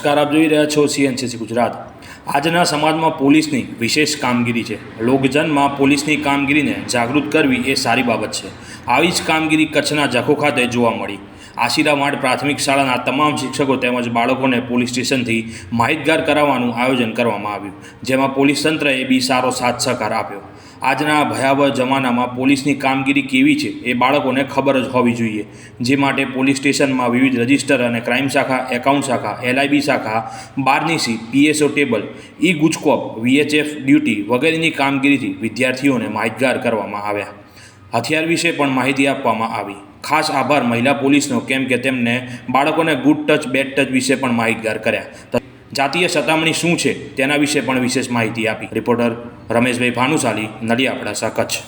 નમસ્કાર, આપ જોઈ રહ્યા છો CNCC ગુજરાત। આજના સમાજમાં પોલીસની વિશેષ કામગીરી છે। લોકજનમાં પોલીસની કામગીરીને જાગૃત કરવી એ સારી બાબત છે। આવી જ કામગીરી કચ્છના જખો ખાતે જોવા મળી। આશીરાવાડ પ્રાથમિક શાળાના તમામ શિક્ષકો તેમજ બાળકોને પોલીસ સ્ટેશનથી માહિતગાર કરાવવાનું આયોજન કરવામાં આવ્યું, જેમાં પોલીસ તંત્રએ બી સારો સાથ સહકાર આપ્યો। આજના ભયાવહ જમાનામાં પોલીસની કામગીરી કેવી છે એ બાળકોને ખબર જ હોવી જોઈએ, જે માટે પોલીસ સ્ટેશનમાં વિવિધ રજિસ્ટર અને ક્રાઇમ શાખા, એકાઉન્ટ શાખા, LIB શાખા, બારની seat, PSO table, GujCop, VHF duty વગેરેની કામગીરીથી વિદ્યાર્થીઓને માહિતગાર કરવામાં આવ્યા। હથિયાર વિશે પણ માહિતી આપવામાં આવી। ખાસ આભાર મહિલા પોલીસનો, કેમ કે તેમને બાળકોને ગુડ ટચ બેડ ટચ વિશે પણ માહિતગાર કર્યા। જાતીય સતામણી શું છે તેના વિશે પણ વિશેષ માહિતી આપી। રિપોર્ટર રમેશભાઈ ભાનુશાલી, નડિયાદ, કચ્છ।